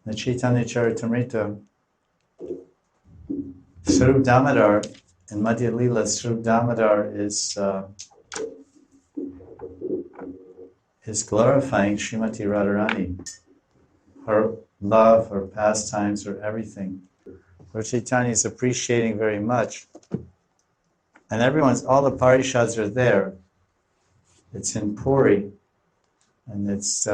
The Chaitanya Charitamrita, Swarup Damodar, in Madhya Lila, Swarup Damodar is glorifying Srimati Radharani, her love, her pastimes, her everything. Lord Chaitanya is appreciating very much. And all the parishads are there. It's in Puri, and it's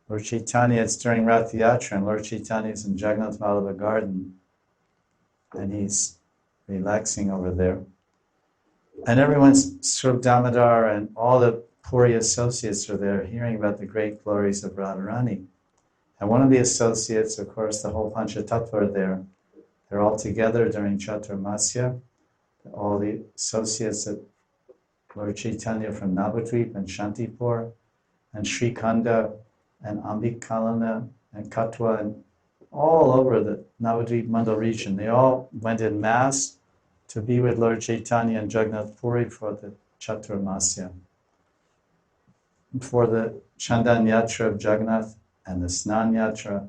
Lord Chaitanya, it's during Rath Yatra, and Lord Chaitanya is in Jagannath Vallabha garden, and he's relaxing over there. And everyone's Swarup Damodar and all the Puri associates are there hearing about the great glories of Radharani. And one of the associates, of course, the whole Panchatattva are there. They're all together during Chaturmasya. All the associates at Lord Chaitanya from Navadvip and Shantipur and Srikhanda and Ambikalana and Katwa and all over the Navadvip Mandal region. They all went in mass to be with Lord Chaitanya and Jagannath Puri for the Chaturmasya. For the Chandan Yatra of Jagannath and the Snan Yatra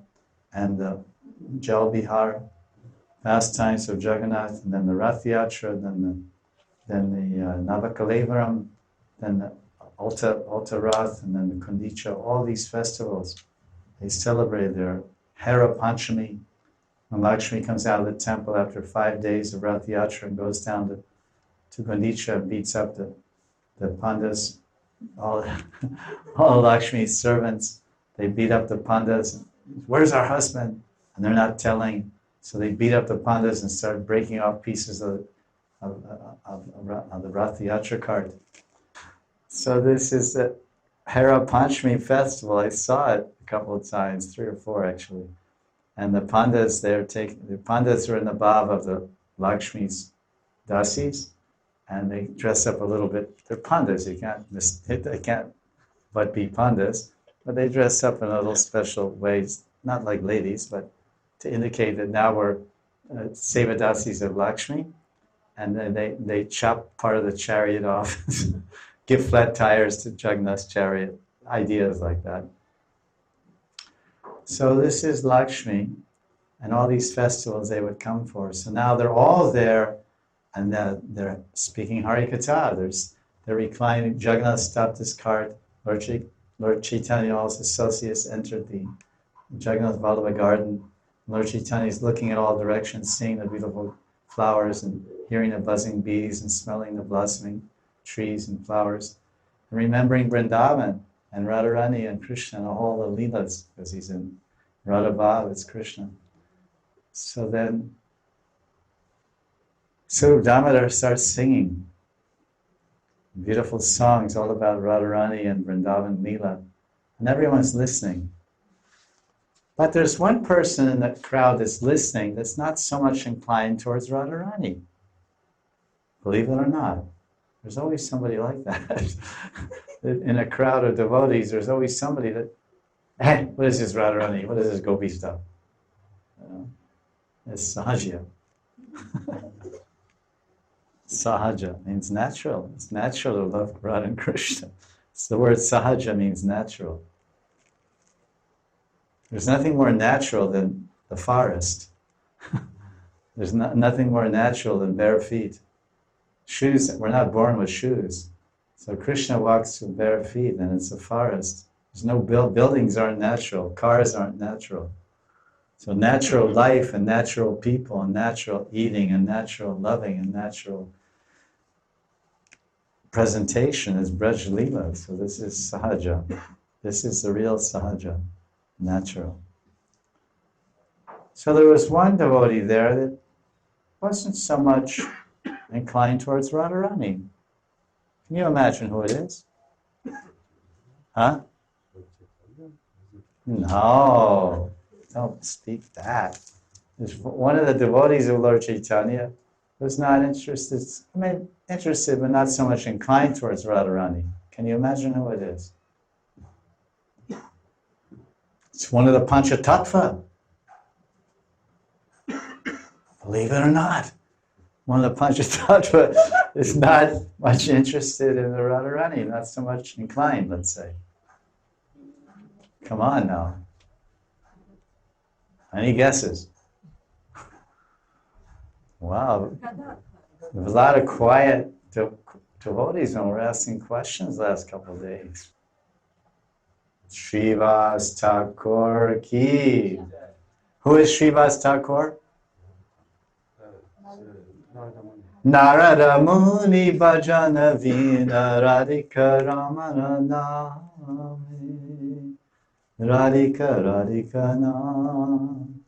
and the Jal Bihar pastimes of Jagannath, and then the Rath Yatra, then the Navakalevaram, then the Alta Rath, and then the Kundicha, all these festivals, they celebrate their Hera Panchami. When Lakshmi comes out of the temple after 5 days of Rath Yatra and goes down to Kundicha and beats up the Pandas, all Lakshmi's servants, they beat up the Pandas. Where's our husband? And they're not telling. So they beat up the Pandas and started breaking off pieces of the Rath Yatra cart. So this is the Hera Panchami festival. I saw it a couple of times, 3 or 4 actually. And the Pandas, the Pandas are in the bhav of the Lakshmi's dasis, and they dress up a little bit. They're Pandas. They can't but be Pandas, but they dress up in little special ways, not like ladies, but to indicate that now we're Sevadasis of Lakshmi, and then they chop part of the chariot off, give flat tires to Jagannath's chariot, ideas like that. So this is Lakshmi, and all these festivals they would come for. So now they're all there, and they're speaking Harikatha. They're reclining. Jagannath stopped his cart. Lord Chaitanya, all his associates entered the Jagannath Vallabha garden. Lord Chaitanya is looking at all directions, seeing the beautiful flowers and hearing the buzzing bees and smelling the blossoming trees and flowers. And remembering Vrindavan and Radharani and Krishna and all the lilas, because he's in Radha Bhav, it's Krishna. So then Swarup Damodar starts singing beautiful songs all about Radharani and Vrindavan Leela, and everyone's listening. But there's one person in the crowd that's listening that's not so much inclined towards Radharani. Believe it or not. There's always somebody like that. In a crowd of devotees, there's always somebody that, hey, what is this Radharani? What is this Gopi stuff? It's sahaja. Sahaja means natural. It's natural to love Radha and Krishna. So the word sahaja means natural. There's nothing more natural than the forest. There's nothing more natural than bare feet. Shoes, we're not born with shoes. So Krishna walks with bare feet and it's a forest. There's no buildings aren't natural, cars aren't natural. So natural life and natural people and natural eating and natural loving and natural presentation is Braj Leela. So this is sahaja. This is the real sahaja. Natural. So there was one devotee there that wasn't so much inclined towards Radharani. Can you imagine who it is? Huh? No, don't speak that. There's one of the devotees of Lord Chaitanya was not interested, interested but not so much inclined towards Radharani. Can you imagine who it is? It's one of the Panchatattva. Believe it or not, one of the Panchatattva is not much interested in the Radharani, not so much inclined, let's say. Come on now. Any guesses? Wow, there was a lot of quiet devotees when we're asking questions last couple of days. Srivas Thakur ki. Who is Srivas Thakur? Narada Muni Bhajana Vina Radhika Ramana Nami Radhika Radhika Nam